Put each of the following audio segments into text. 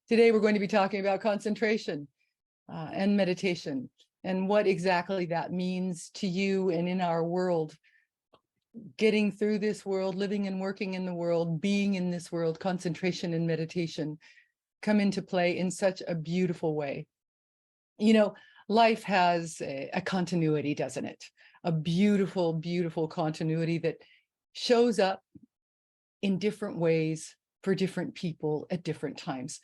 Today, we're going to be talking about concentration and meditation and what exactly that means to you and in our world, getting through this world, living and working in the world, being in this world. Concentration and meditation come into play in such a beautiful way. You know, life has a continuity, doesn't it? A beautiful, beautiful continuity that shows up in different ways for different people at different times.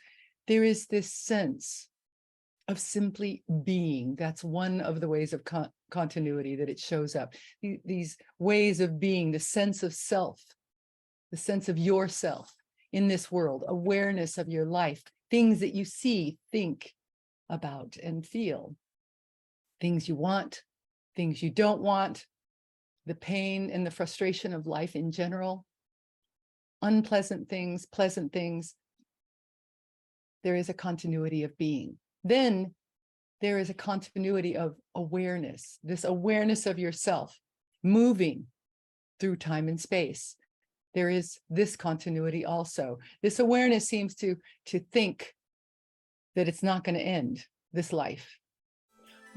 There is this sense of simply being. That's one of the ways of continuity that it shows up. These ways of being, the sense of self, the sense of yourself in this world, awareness of your life, things that you see, think about, and feel, things you want, things you don't want, the pain and the frustration of life in general, unpleasant things, pleasant things. There is a continuity of being. Then there is a continuity of awareness, this awareness of yourself moving through time and space. There is this continuity also. This awareness seems to think that it's not going to end, this life.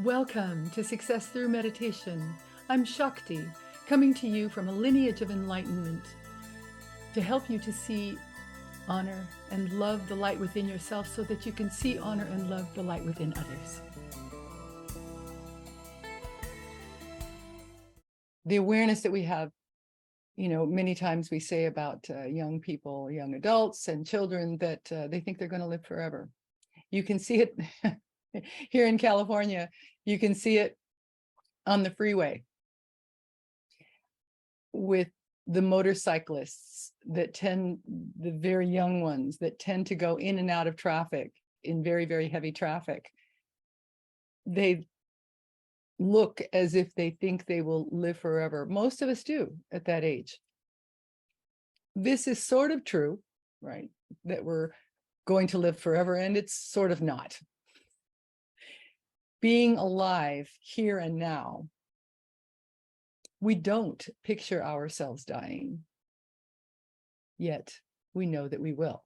Welcome to Success Through Meditation. I'm Shakti, coming to you from a lineage of enlightenment to help you to see, honor, and love the light within yourself so that you can see, honor, and love the light within others. The awareness that we have, you know, many times we say about young people, young adults and children that they think they're going to live forever. You can see it here in California. You can see it on the freeway with the motorcyclists that the very young ones that tend to go in and out of traffic, in very, very heavy traffic. They look as if they think they will live forever. Most of us do at that age. This is sort of true, right? That we're going to live forever, and it's sort of not. Being alive here and now, we don't picture ourselves dying, yet we know that we will.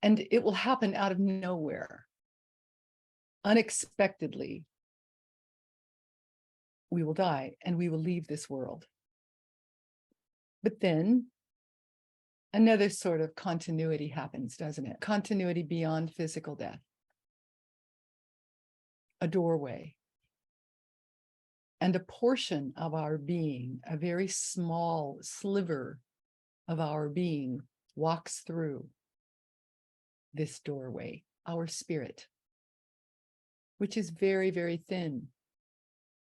And it will happen out of nowhere. Unexpectedly, we will die and we will leave this world. But then another sort of continuity happens, doesn't it? Continuity beyond physical death. A doorway. And a portion of our being, a very small sliver of our being, walks through this doorway, our spirit, which is very, very thin.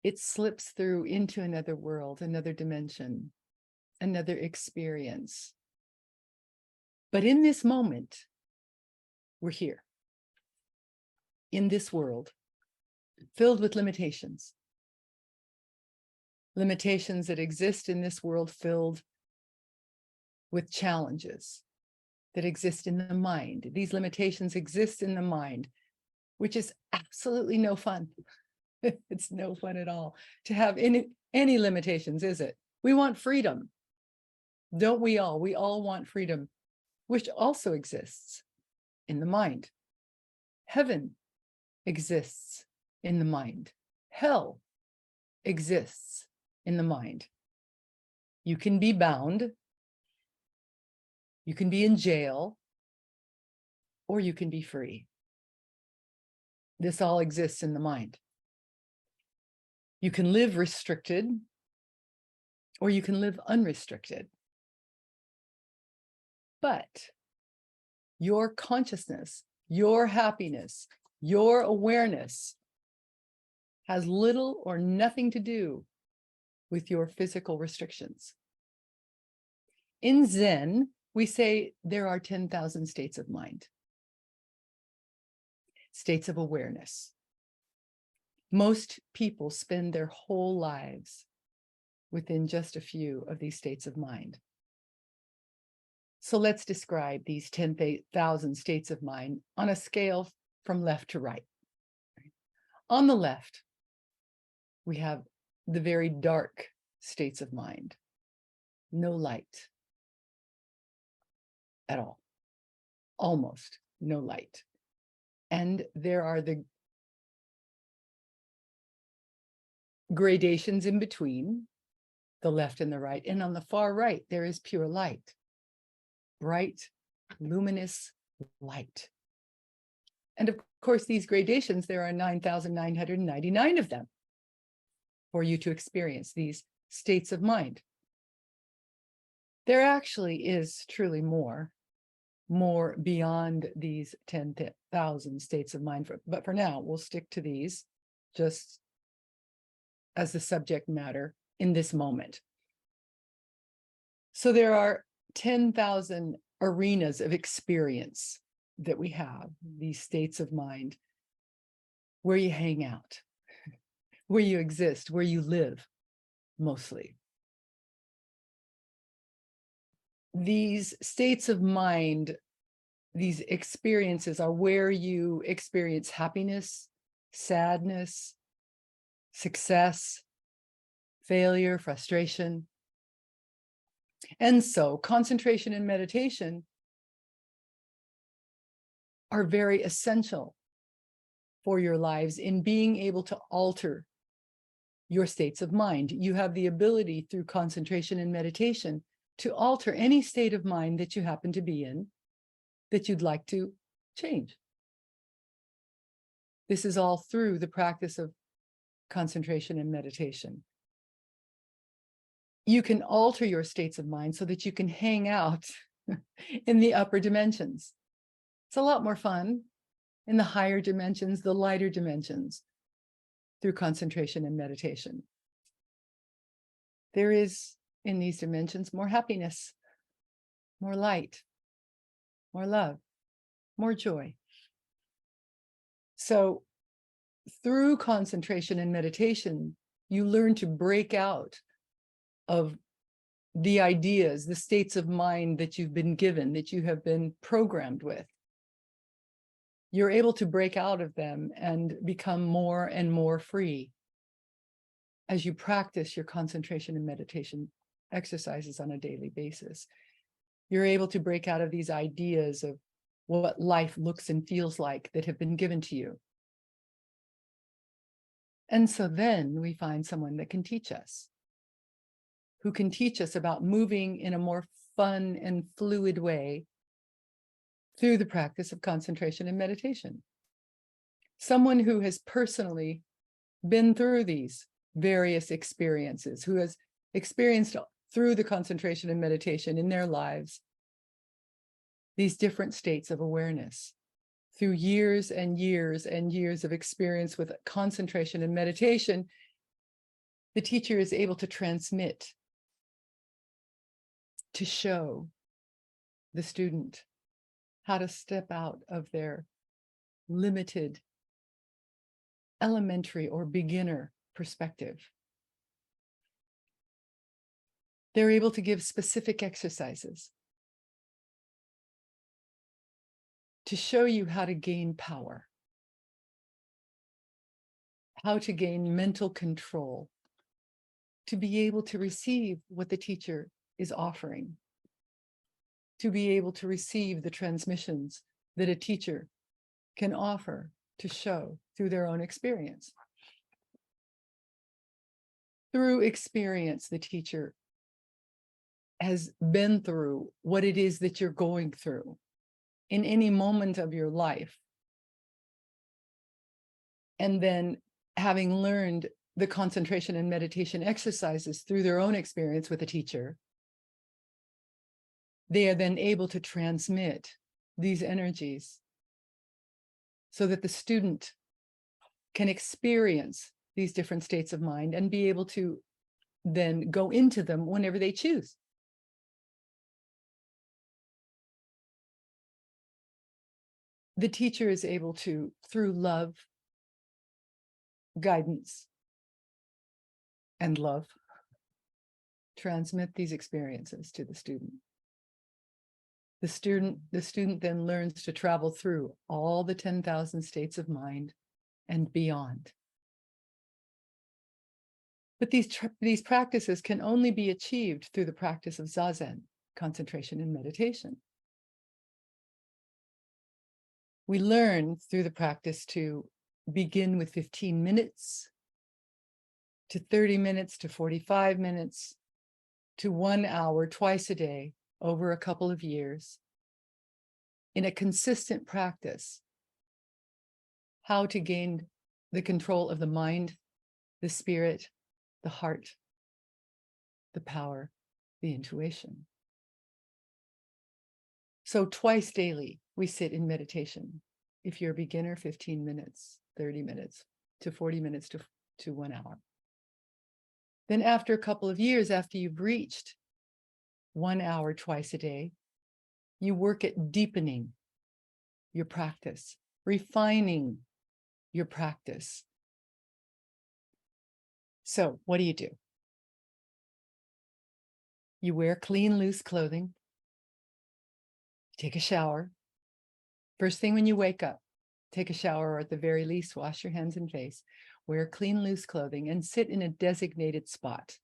It slips through into another world, another dimension, another experience. But in this moment, we're here, in this world, filled with limitations. Limitations that exist in this world filled with challenges that exist in the mind. These limitations exist in the mind, which is absolutely no fun. It's no fun at all to have any limitations, is it? We want freedom. Don't we all? We all want freedom, which also exists in the mind. Heaven exists in the mind. Hell exists in the mind. You can be bound, you can be in jail, or you can be free. This all exists in the mind. You can live restricted, or you can live unrestricted. But your consciousness, your happiness, your awareness has little or nothing to do with your physical restrictions. In Zen, we say there are 10,000 states of mind, states of awareness. Most people spend their whole lives within just a few of these states of mind. So let's describe these 10,000 states of mind on a scale from left to right. On the left, we have the very dark states of mind, no light at all. almost no light. And there are the gradations in between, the left and the right. And on the far right, there is pure light, bright, luminous light. And of course, these gradations, there are 9,999 of them for you to experience these states of mind. There actually is truly more beyond these 10,000 states of mind. But for now, we'll stick to these just as the subject matter in this moment. So there are 10,000 arenas of experience that we have, these states of mind, where you hang out, where you exist, where you live, mostly. These states of mind, these experiences are where you experience happiness, sadness, success, failure, frustration. And so concentration and meditation are very essential for your lives in being able to alter your states of mind. You have the ability through concentration and meditation to alter any state of mind that you happen to be in that you'd like to change. This is all through the practice of concentration and meditation. You can alter your states of mind so that you can hang out in the upper dimensions. It's a lot more fun in the higher dimensions, the lighter dimensions, through concentration and meditation. There is, in these dimensions, more happiness, more light, more love, more joy. So through concentration and meditation, you learn to break out of the ideas, the states of mind that you've been given, that you have been programmed with. You're able to break out of them and become more and more free as you practice your concentration and meditation exercises on a daily basis. You're able to break out of these ideas of what life looks and feels like that have been given to you. And so then we find someone that can teach us, who can teach us about moving in a more fun and fluid way through the practice of concentration and meditation. Someone who has personally been through these various experiences, who has experienced through the concentration and meditation in their lives these different states of awareness. Through years and years and years of experience with concentration and meditation, the teacher is able to transmit, to show the student how to step out of their limited, elementary or beginner perspective. They're able to give specific exercises to show you how to gain power, how to gain mental control, to be able to receive what the teacher is offering, to be able to receive the transmissions that a teacher can offer to show through their own experience. Through experience, the teacher has been through what it is that you're going through in any moment of your life. And then having learned the concentration and meditation exercises through their own experience with a teacher, they are then able to transmit these energies so that the student can experience these different states of mind and be able to then go into them whenever they choose. The teacher is able to, through love, guidance, and love, transmit these experiences to the student. The student then learns to travel through all the 10,000 states of mind and beyond. But these practices can only be achieved through the practice of Zazen, concentration and meditation. We learn through the practice to begin with 15 minutes, to 30 minutes, to 45 minutes, to 1 hour twice a day over a couple of years in a consistent practice, how to gain the control of the mind, the spirit, the heart, the power, the intuition. So twice daily, we sit in meditation. If you're a beginner, 15 minutes, 30 minutes, to 40 minutes, to 1 hour. Then after a couple of years, after you've reached 1 hour twice a day, you work at deepening your practice, refining your practice. So what do? You wear clean, loose clothing, take a shower. First thing when you wake up, take a shower, or at the very least, wash your hands and face. Wear clean, loose clothing and sit in a designated spot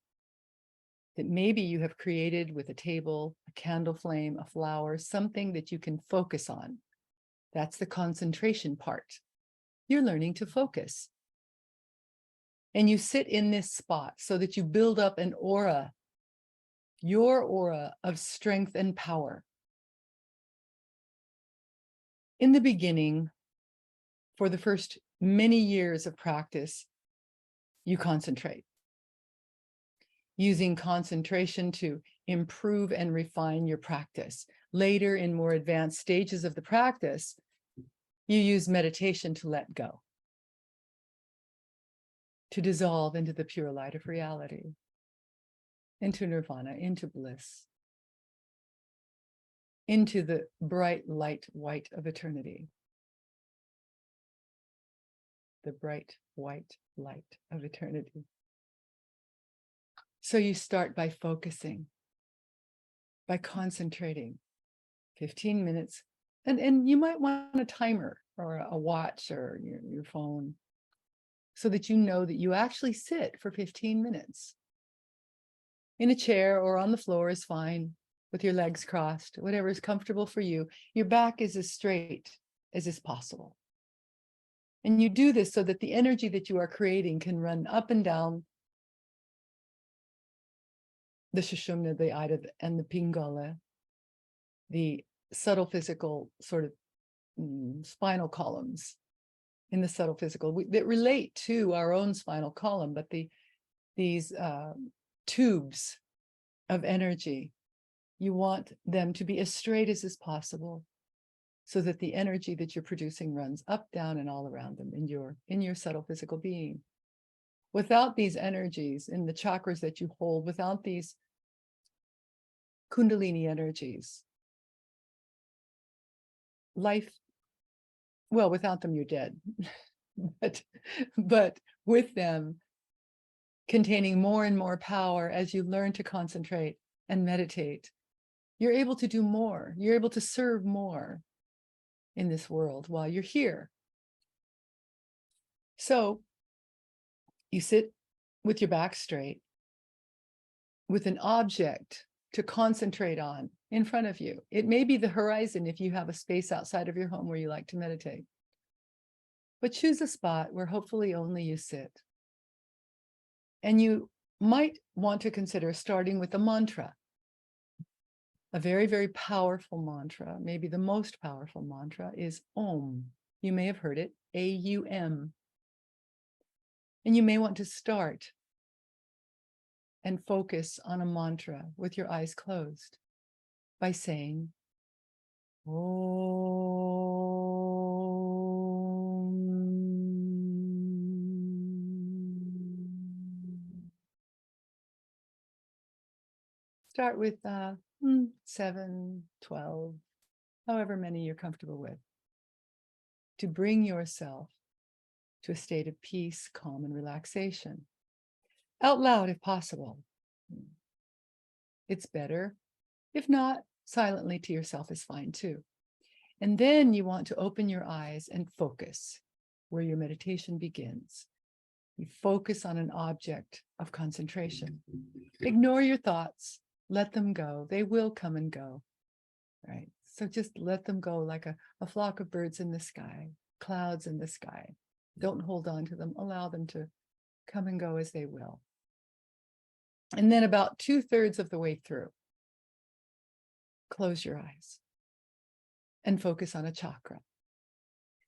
that maybe you have created with a table, a candle flame, a flower, something that you can focus on. That's the concentration part. You're learning to focus. And you sit in this spot so that you build up an aura, your aura of strength and power. In the beginning, for the first many years of practice, you concentrate, using concentration to improve and refine your practice. Later, in more advanced stages of the practice, you use meditation to let go, to dissolve into the pure light of reality, into nirvana, into bliss, into the bright light white of eternity, the bright white light of eternity. So you start by focusing, by concentrating, 15 minutes, and you might want a timer or a watch or your phone, so that you know that you actually sit for 15 minutes. In a chair or on the floor is fine, with your legs crossed, whatever is comfortable for you. Your back is as straight as is possible. And you do this so that the energy that you are creating can run up and down the Sushumna, the Ida, and the Pingala, the subtle physical sort of spinal columns in the subtle physical that relate to our own spinal column, but these tubes of energy, you want them to be as straight as is possible, so that the energy that you're producing runs up, down, and all around them in your subtle physical being. Without these energies in the chakras that you hold, without these Kundalini energies, life, well, without them, you're dead. but with them, containing more and more power as you learn to concentrate and meditate, you're able to do more. You're able to serve more in this world while you're here. So you sit with your back straight, with an object to concentrate on in front of you. It may be the horizon if you have a space outside of your home where you like to meditate. But choose a spot where hopefully only you sit. And you might want to consider starting with a mantra. A very, very powerful mantra, maybe the most powerful mantra, is Om. You may have heard it, A-U-M. And you may want to start and focus on a mantra with your eyes closed by saying, Om. Start with 7, 12, however many you're comfortable with, to bring yourself to a state of peace, calm, and relaxation. Out loud, if possible. It's better. If not, silently to yourself is fine too. And then you want to open your eyes and focus where your meditation begins. You focus on an object of concentration. Ignore your thoughts. Let them go. They will come and go. Right? So just let them go like a flock of birds in the sky, clouds in the sky. Don't hold on to them. Allow them to come and go as they will. And then about 2/3 of the way through, close your eyes and focus on a chakra.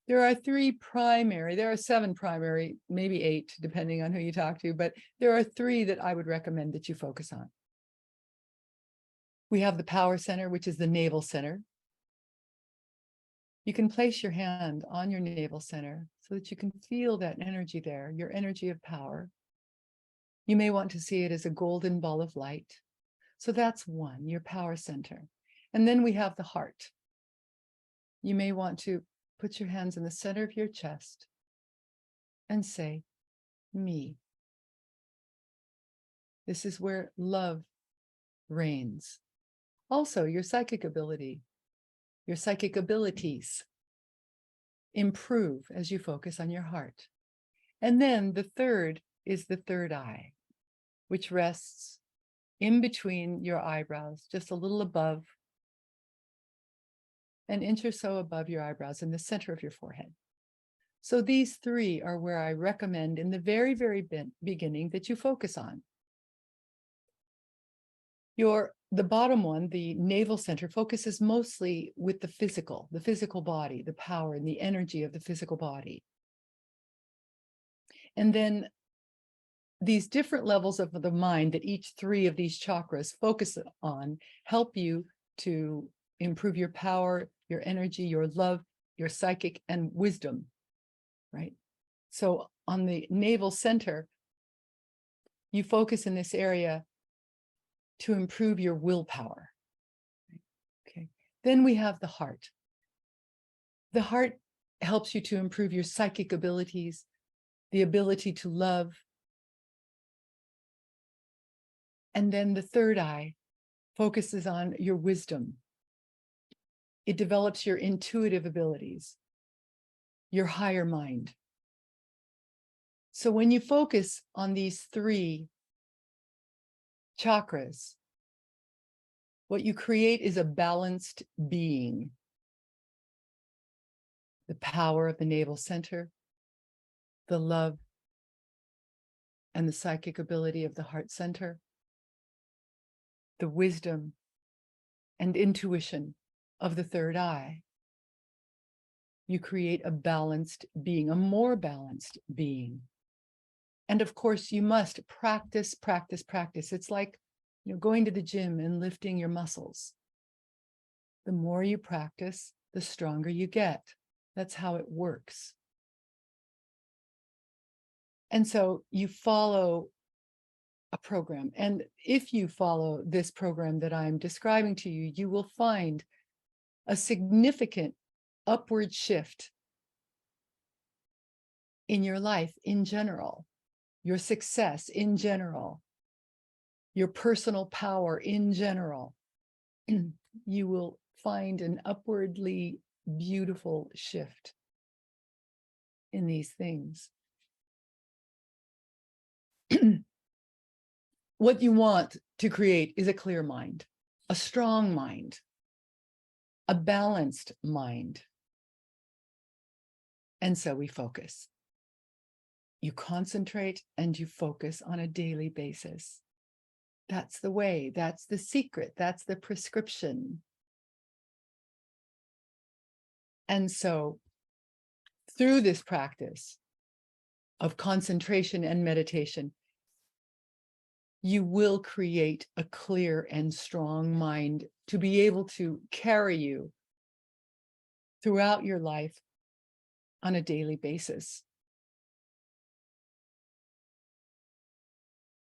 There are there are 7 primary, maybe 8, depending on who you talk to, but there are 3 that I would recommend that you focus on. We have the power center, which is the navel center. You can place your hand on your navel center so that you can feel that energy there, your energy of power. You may want to see it as a golden ball of light. So that's one, your power center. And then we have the heart. You may want to put your hands in the center of your chest and say, me. This is where love reigns. Also, your psychic abilities improve as you focus on your heart. And then the third is the third eye, which rests in between your eyebrows, just a little above, an inch or so above your eyebrows in the center of your forehead. So these 3 are where I recommend in the very, very beginning that you focus on. The bottom one, the navel center, focuses mostly with the physical body, the power and the energy of the physical body. And then these different levels of the mind that each 3 of these chakras focus on help you to improve your power, your energy, your love, your psychic, and wisdom, right? So on the navel center, you focus in this area to improve your willpower. Okay. Then we have the heart. The heart helps you to improve your psychic abilities, the ability to love. And then the third eye focuses on your wisdom. It develops your intuitive abilities, your higher mind. So when you focus on these 3 chakras, what you create is a balanced being. The power of the navel center, the love and the psychic ability of the heart center, the wisdom and intuition of the third eye. You create a balanced being, a more balanced being. And of course, you must practice, practice, practice. It's like, going to the gym and lifting your muscles. The more you practice, the stronger you get. That's how it works. And so you follow a program. And if you follow this program that I'm describing to you, you will find a significant upward shift in your life in general, your success in general, your personal power in general. You will find an upwardly beautiful shift in these things. What you want to create is a clear mind, a strong mind, a balanced mind. And so we focus. You concentrate and you focus on a daily basis. That's the way, that's the secret, that's the prescription. And so through this practice of concentration and meditation, you will create a clear and strong mind to be able to carry you throughout your life on a daily basis.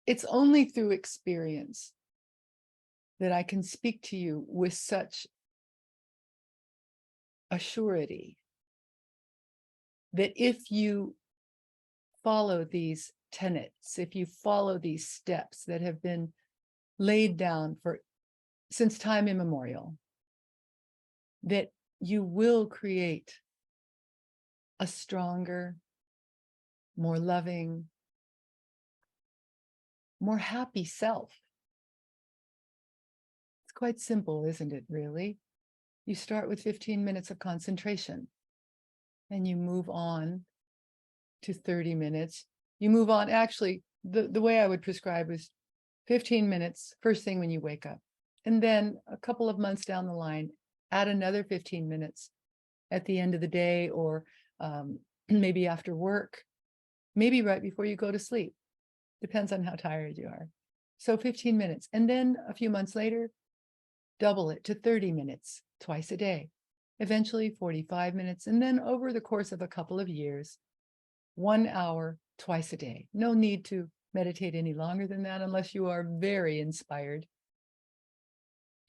It's only through experience that I can speak to you with such a surety that if you follow these tenets, if you follow these steps that have been laid down since time immemorial, that you will create a stronger, more loving, more happy self. It's quite simple, isn't it, really? You start with 15 minutes of concentration and you move on to 30 minutes. You move on. Actually, the way I would prescribe is 15 minutes first thing when you wake up. And then a couple of months down the line, add another 15 minutes at the end of the day, or maybe after work, maybe right before you go to sleep. Depends on how tired you are. So 15 minutes. And then a few months later, double it to 30 minutes twice a day, eventually 45 minutes. And then over the course of a couple of years, 1 hour twice a day. No need to meditate any longer than that unless you are very inspired.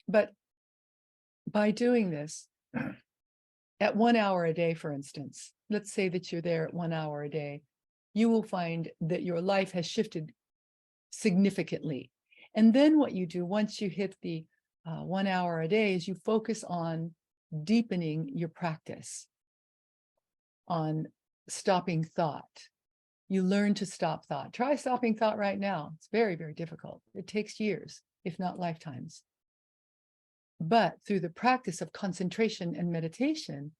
But by doing this, at 1 hour a day, for instance, let's say that you're there at 1 hour a day, you will find that your life has shifted significantly. And then what you do once you hit the 1 hour a day is you focus on deepening your practice, on stopping thought. You learn to stop thought. Try stopping thought right now. It's very, very difficult. It takes years, if not lifetimes. But through the practice of concentration and meditation,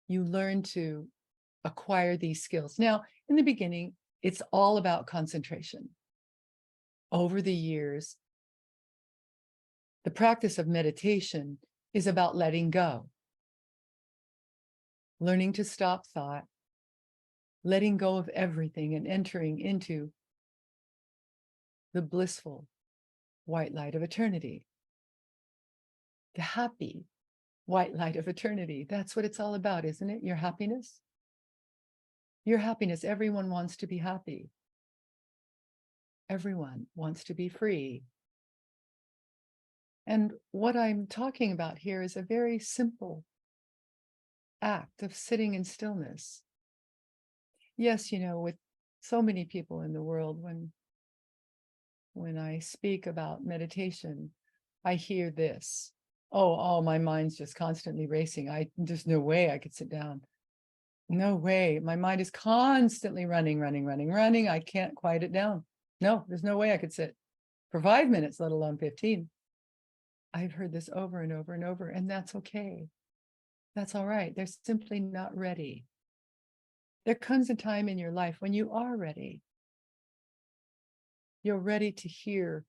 you learn to acquire these skills. Now, in the beginning, it's all about concentration. Over the years, the practice of meditation is about letting go, learning to stop thought, letting go of everything and entering into the blissful white light of eternity, the happy white light of eternity. That's what it's all about, isn't it? Your happiness. Your happiness. Everyone wants to be happy. Everyone wants to be free. And what I'm talking about here is a very simple act of sitting in stillness. Yes, you know, with so many people in the world, when I speak about meditation, I hear this. Oh, my mind's just constantly racing. There's no way I could sit down. No way. My mind is constantly running. I can't quiet it down. No, there's no way I could sit for 5 minutes, let alone 15. I've heard this over and over and over, and that's okay. That's all right. They're simply not ready. There comes a time in your life when you are ready. You're ready to hear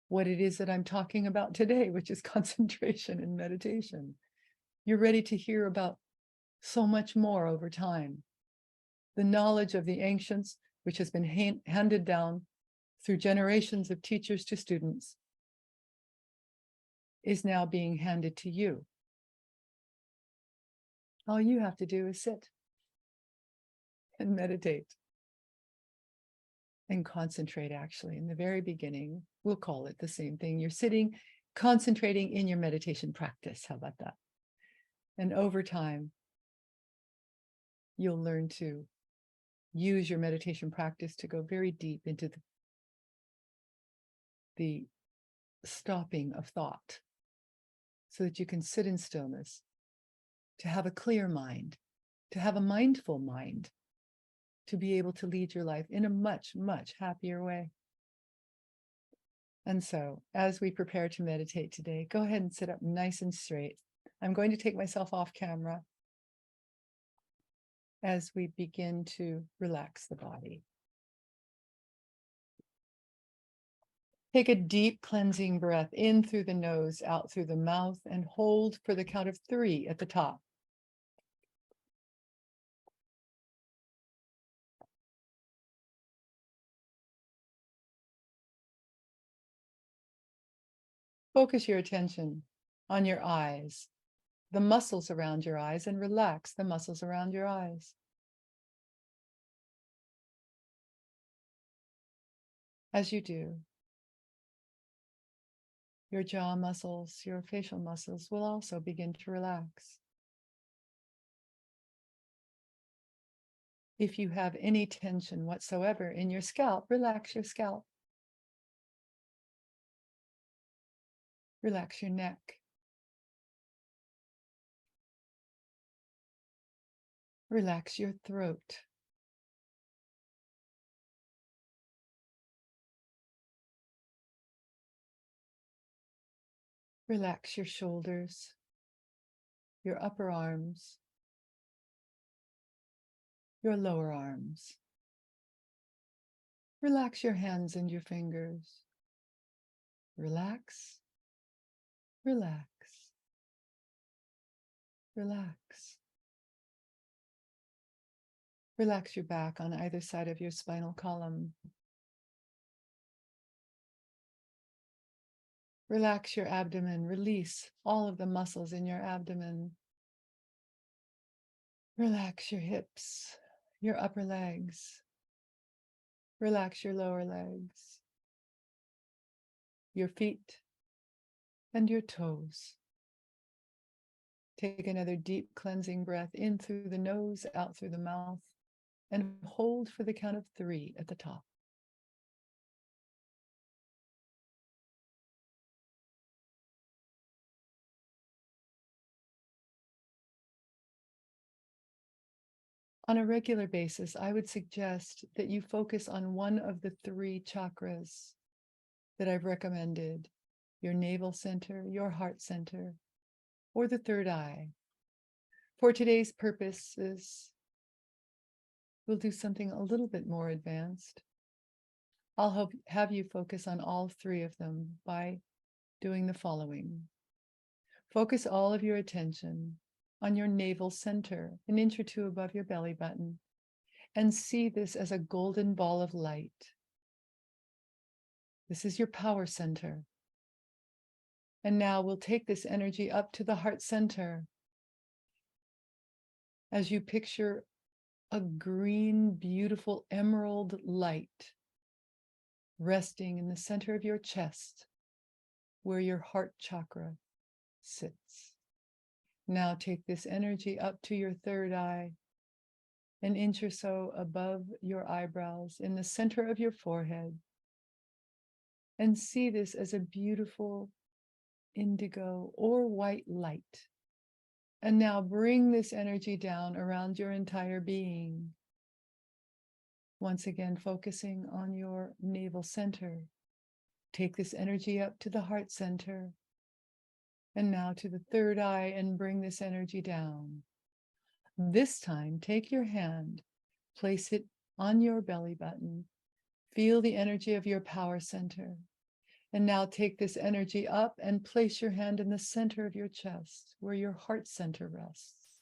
what it is that I'm talking about today, which is concentration and meditation. You're ready to hear about so much more over time. The knowledge of the ancients, which has been handed down through generations of teachers to students, is now being handed to you. All you have to do is sit and meditate and concentrate. Actually, in the very beginning, we'll call it the same thing. You're sitting, concentrating in your meditation practice. How about that? And over time, you'll learn to use your meditation practice to go very deep into the stopping of thought so that you can sit in stillness, to have a clear mind, to have a mindful mind, to be able to lead your life in a much, much happier way. And so as we prepare to meditate today, go ahead and sit up nice and straight. I'm going to take myself off camera as we begin to relax the body. Take a deep cleansing breath in through the nose, out through the mouth, and hold for the count of 3 at the top. Focus your attention on your eyes, the muscles around your eyes, and relax the muscles around your eyes. As you do, your jaw muscles, your facial muscles will also begin to relax. If you have any tension whatsoever in your scalp, relax your scalp. Relax your neck. Relax your throat. Relax your shoulders, your upper arms, your lower arms. Relax your hands and your fingers. Relax, relax, relax. Relax your back on either side of your spinal column. Relax your abdomen. Release all of the muscles in your abdomen. Relax your hips, your upper legs. Relax your lower legs, your feet, and your toes. Take another deep cleansing breath in through the nose, out through the mouth, and hold for the count of 3 at the top. On a regular basis, I would suggest that you focus on one of the 3 chakras that I've recommended, your navel center, your heart center, or the third eye. For today's purposes, we'll do something a little bit more advanced. I'll have you focus on all 3 of them by doing the following. Focus all of your attention on your navel center, an inch or 2 above your belly button, and see this as a golden ball of light. This is your power center. And now we'll take this energy up to the heart center as you picture a green, beautiful emerald light resting in the center of your chest where your heart chakra sits. Now take this energy up to your third eye, an inch or so above your eyebrows, in the center of your forehead, and see this as a beautiful indigo or white light. And now bring this energy down around your entire being. Once again, focusing on your navel center. Take this energy up to the heart center. And now to the third eye, and bring this energy down. This time, take your hand, place it on your belly button. Feel the energy of your power center. And now take this energy up and place your hand in the center of your chest, where your heart center rests.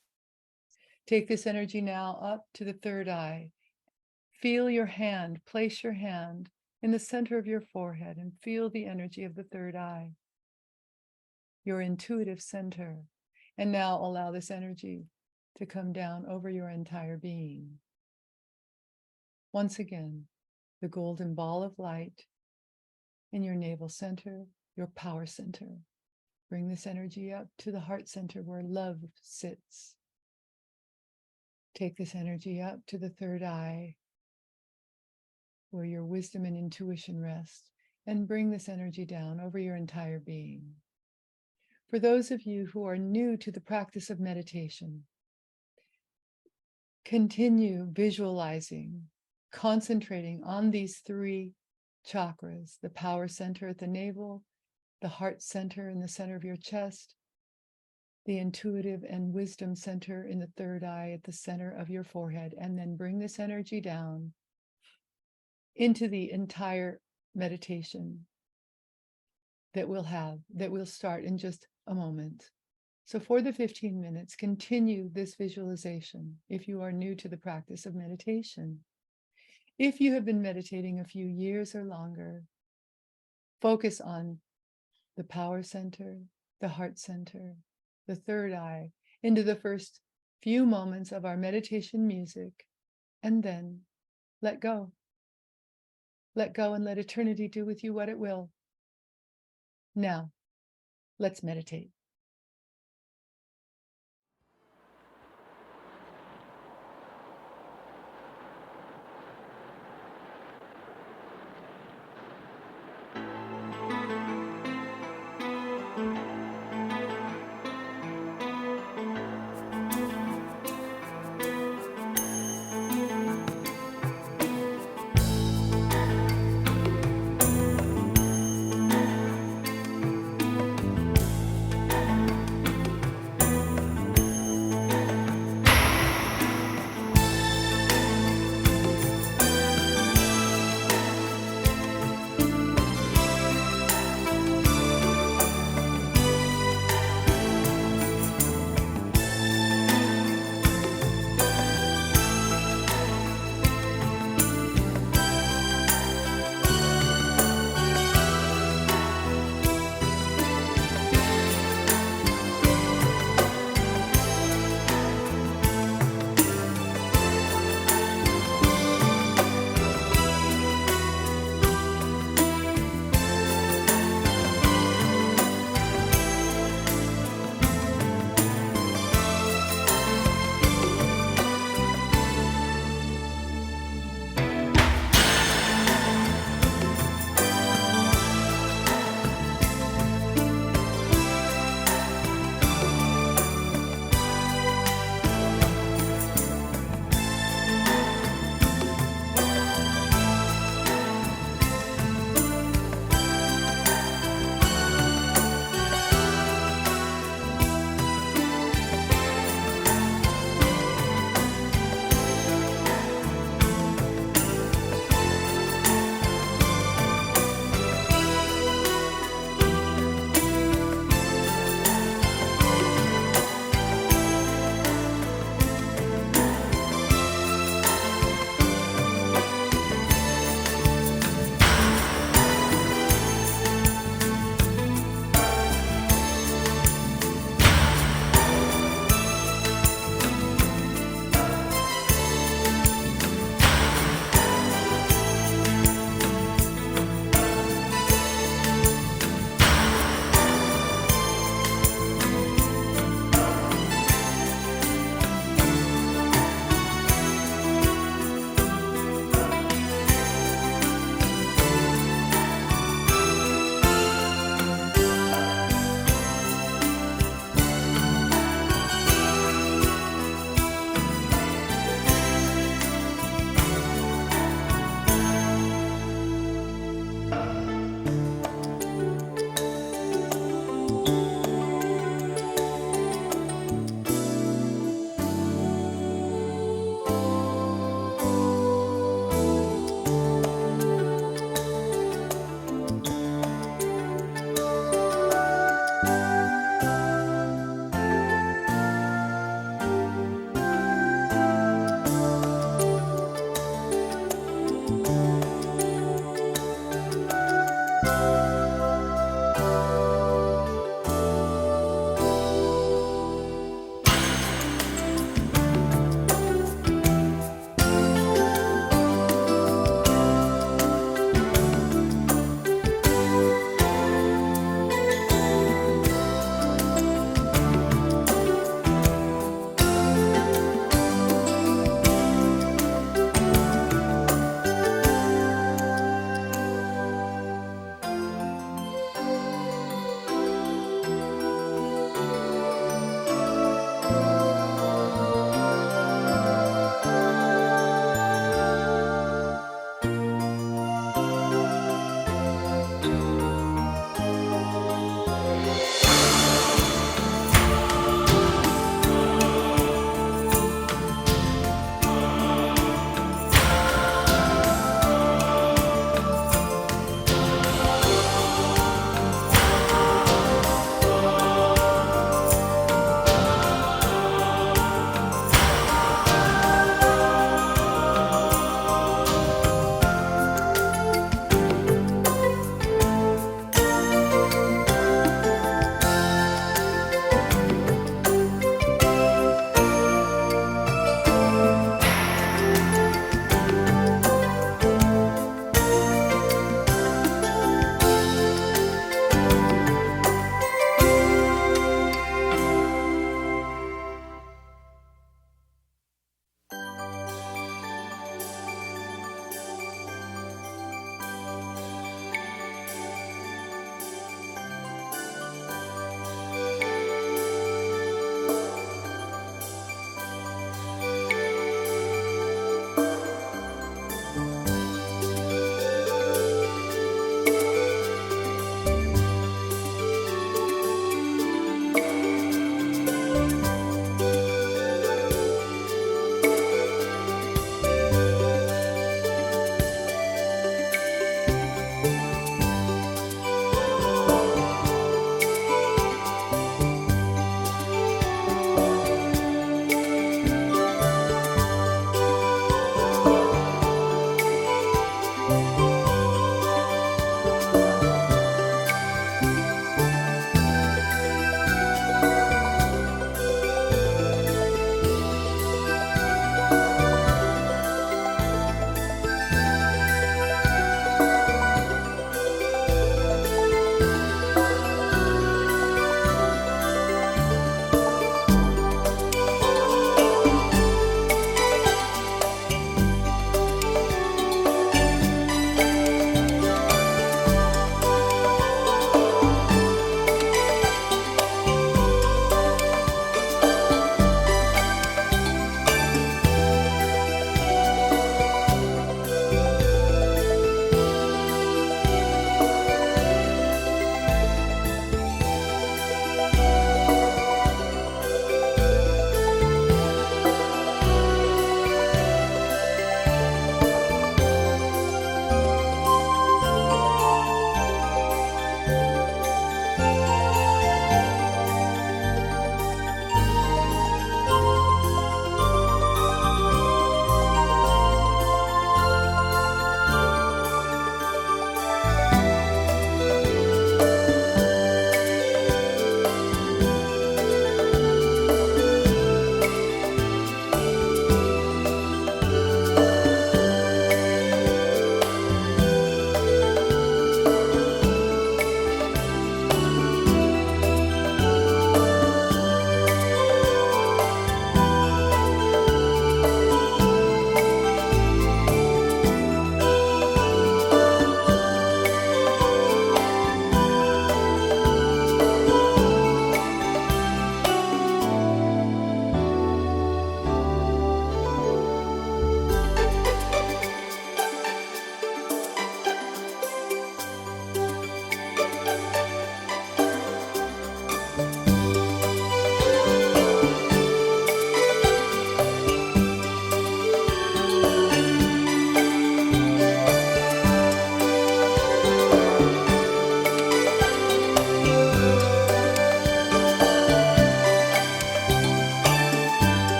Take this energy now up to the third eye. Feel your hand, place your hand in the center of your forehead, and feel the energy of the third eye, your intuitive center. And now allow this energy to come down over your entire being. Once again, the golden ball of light in your navel center, your power center. Bring this energy up to the heart center where love sits. Take this energy up to the third eye where your wisdom and intuition rest, and bring this energy down over your entire being. For those of you who are new to the practice of meditation, continue visualizing, concentrating on these 3 chakras, the power center at the navel, the heart center in the center of your chest, the intuitive and wisdom center in the third eye at the center of your forehead, and then bring this energy down into the entire meditation that we'll start in just a moment. So for the 15 minutes, continue this visualization if you are new to the practice of meditation. If you have been meditating a few years or longer, focus on the power center, the heart center, the third eye, into the first few moments of our meditation music, and then let go. Let go and let eternity do with you what it will. Now, let's meditate.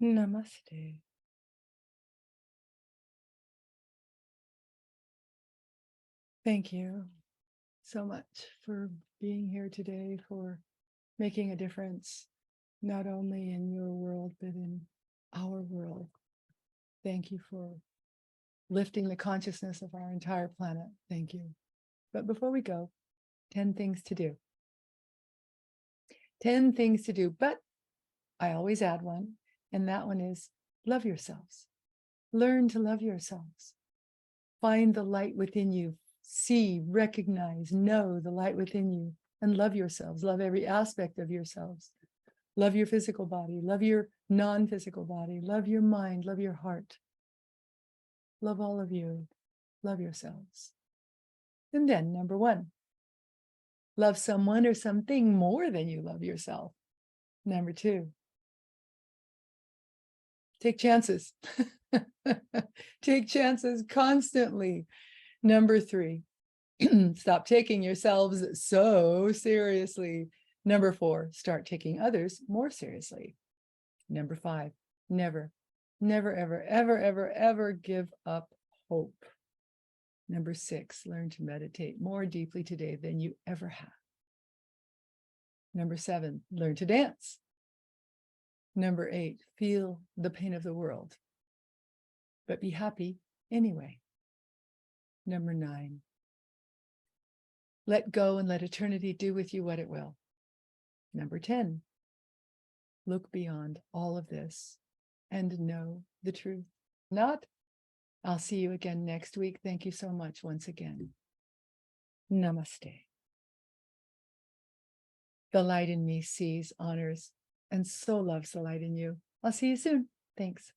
Namaste. Thank you so much for being here today, for making a difference, not only in your world, but in our world. Thank you for lifting the consciousness of our entire planet. Thank you. But before we go, 10 things to do. 10 things to do, but I always add one, and that one is love yourselves. Learn to love yourselves. Find the light within you. See, recognize, know the light within you, and love yourselves. Love every aspect of yourselves. Love your physical body. Love your non-physical body. Love your mind. Love your heart. Love all of you. Love yourselves. And then, number 1, love someone or something more than you love yourself. Number 2, take chances. Take chances constantly. Number 3, stop taking yourselves so seriously. Number 4, start taking others more seriously. Number 5, never, never, ever, ever, ever, ever give up hope. Number 6, learn to meditate more deeply today than you ever have. Number 7, learn to dance. Number 8, feel the pain of the world, but be happy anyway. Number 9, let go and let eternity do with you what it will. Number 10, look beyond all of this and know the truth. Not, I'll see you again next week. Thank you so much once again. Namaste. The light in me sees, honors, and so loves the light in you. I'll see you soon. Thanks.